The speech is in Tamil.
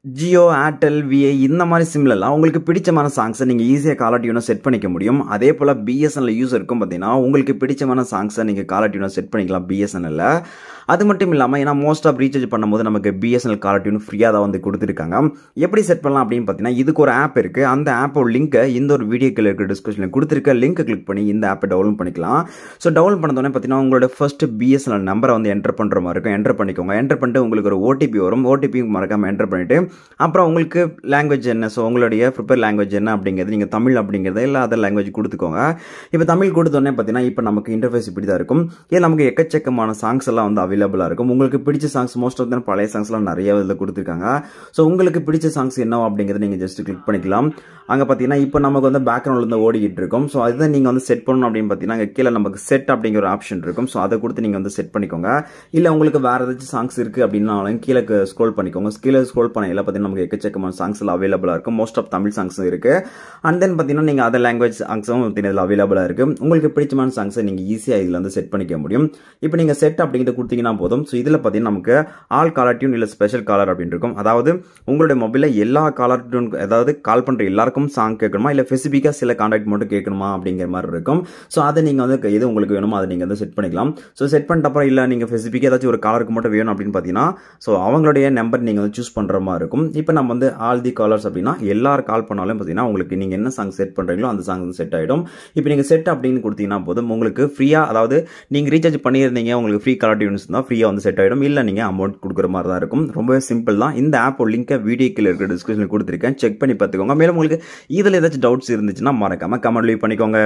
ஜியோ, ஏர்டெல், விஐ இந்த மாதிரி சிம்லலாம் உங்களுக்கு பிடிச்சமான சாங்ஸை நீங்கள் ஈஸியாக காலர் டியூனை செட் பண்ணிக்க முடியும். அதே போல் பிஎஸ்என்எல் யூஸருக்கும் பார்த்தீங்கன்னா உங்களுக்கு பிடிச்சமான சாங்ஸை நீங்கள் காலர் டியூனை செட் பண்ணிக்கலாம் பிஎஸ்என்எல்ல. அது மட்டும் இல்லாமல் ஏன்னா மோஸ்ட் ஆஃப் ரீசார்ஜ் பண்ணும்போது நமக்கு பிஎஸ்என்எல் காலர் டியூன் ஃப்ரீயாக தான் வந்து கொடுத்துருக்காங்க. எப்படி செட் பண்ணலாம் அப்படின்னு பார்த்தீங்கன்னா இதுக்கு ஒரு ஆப் இருக்குது. அந்த ஆப்போட லிங்க்கை இந்த ஒரு வீடியோக்கில் இருக்கிற டிஸ்கிரிப்ஷனில் கொடுத்துருக்க லிங்க்கை கிளிக் பண்ணி இந்த ஆப்பை டவுன்லோட் பண்ணிக்கலாம். ஸோ டவுன்லோட் பண்ணதோடனே பார்த்தீங்கன்னா உங்களோட ஃபர்ஸ்ட் பிஎஸ்என்எல் நம்பரை வந்து என்டர் பண்ணுற மாதிரி இருக்கும். என்டர் பண்ணிக்கோங்க. என்டர் பண்ணிட்டு உங்களுக்கு ஒரு ஓடிபி வரும். ஓடிபி மறக்காமல் என்டர் பண்ணிவிட்டு அப்புறம் உங்களுக்கு லாங்குவேஜ் என்ன, ஸோ உங்களுடைய ப்ரிப்பேர் லாங்குவேஜ் என்ன அப்படிங்கிறது நீங்கள் தமிழ் அப்படிங்கிறத இல்லை அதர் லாங்குவேஜ் கொடுத்துக்கோங்க. இப்போ தமிழ் கொடுத்தோடனே பார்த்தீங்கன்னா இப்போ நமக்கு இன்டர்ஃபேஸ் இப்படி தான் இருக்கும். இது நமக்கு எக்கச்சக்கமான சாங்ஸ் எல்லாம் வந்து அவைலபிளாக இருக்கும். உங்களுக்கு பிடிச்ச சாங்ஸ் மோஸ்ட் ஆஃப் பழைய சாங்ஸ்லாம் நிறைய இதில் கொடுத்துருக்காங்க. ஸோ உங்களுக்கு பிடிச்ச சாங்ஸ் என்ன அப்படிங்கிறத நீங்கள் ஜஸ்ட் கிளிக் பண்ணிக்கலாம். அங்கே பார்த்தீங்கன்னா இப்போ நமக்கு வந்து பேக்ரவுண்டில் வந்து ஓடிக்கிட்டு இருக்கும். ஸோ அதுதான் நீங்கள் வந்து செட் பண்ணணும் அப்படின்னு பார்த்தீங்கன்னா அங்கே கீழே நமக்கு செட் அப்படிங்கிற ஒரு ஆப்ஷன் இருக்கும். ஸோ அதை கொடுத்து நீங்கள் வந்து செட் பண்ணிக்கோங்க. இல்லை உங்களுக்கு வேறு ஏதாச்சும் சாங்ஸ் இருக்குது அப்படின்னாலும் கீழே ஸ்க்ரோல் பண்ணிக்கோங்க. கீழே ஸ்க்ரோல் பண்ண எல்லாம் பார்த்தீங்கன்னா நமக்கு எக்கச்சக்கமான சாங்ஸ் எல்லாம் அவைலபிளாக இருக்கும். மோஸ்ட் ஆஃப் தமிழ் சாங்ஸும் இருக்குது. அண்ட் தென் பார்த்தீங்கன்னா நீங்கள் அதர் லாங்குவேஜ் சாங்ஸும் இதில் அவைலபிளாக இருக்குது. உங்களுக்கு பிடிச்சமான சாங்ஸை நீங்கள் ஈஸியாக இதில் வந்து செட் பண்ணிக்க முடியும். இப்போ நீங்கள் செட் அப்படிங்கிறத கொடுத்தீங்கன்னா போதும். ஸோ இதில் பார்த்தீங்கன்னா நமக்கு ஆல் காலர் டியூன் இல்லை ஸ்பெஷல் காலர் அப்படின்னு இருக்கும். அதாவது உங்களுடைய மொபைலில் எல்லா காலர் டியூன், அதாவது கால் பண்ணுற எல்லாருக்கும் சாங் கேட்கணுமா இல்லை ஸ்பெசிஃபிக்காக சில கான்டாக்ட் மட்டும் கேட்கணுமா அப்படிங்கிற மாதிரி இருக்கும். ஸோ அதை நீங்கள் வந்து எது உங்களுக்கு வேணுமோ அதை நீங்கள் வந்து செட் பண்ணிக்கலாம். ஸோ செட் பண்ணிட்ட அப்புறம் இல்லை நீங்கள் ஸ்பெசிஃபிக்காக ஏதாச்சும் ஒரு காலருக்கு மட்டும் வேணும் அப்படின்னு பார்த்தீங்கன்னா ஸோ அவங்களுடைய நம்பர் நீங்கள் வந்து சூஸ் பண்ணுற மாதிரி இருக்கும். இப்போ நம்ம வந்து ஆல் தி காலர்ஸ் அப்படின்னா எல்லாரும் கால் பண்ணாலும் பார்த்தீங்கன்னா உங்களுக்கு நீங்கள் என்ன சாங் செட் பண்ணுறீங்களோ அந்த சாங் வந்து செட் ஆகிடும். இப்போ நீங்கள் செட் அப்படின்னு கொடுத்தீங்கன்னா போதும் உங்களுக்கு ஃப்ரீயாக, அதாவது நீங்கள் ரீசார்ஜ் பண்ணியிருந்தீங்க உங்களுக்கு ஃப்ரீ காலர் டியூன்ஸ் தான் ஃப்ரீயாக வந்து செட் ஆகிடும். இல்லை நீங்கள் அமௌண்ட் கொடுக்குற மாதிரி தான் இருக்கும். ரொம்பவே சிம்பிள் தான். இந்த ஆப்போட லிங்கை வீடியோக்கில் இருக்கிற டிஸ்கிரிப்ஷனில் கொடுத்துருக்கேன். செக் பண்ணி பார்த்துக்கோங்க. மேலும் உங்களுக்கு இதில் ஏதாச்சும் டவுட்ஸ் இருந்துச்சுன்னா மறக்காமல் கமெண்ட் லீவ் பண்ணிக்கோங்க.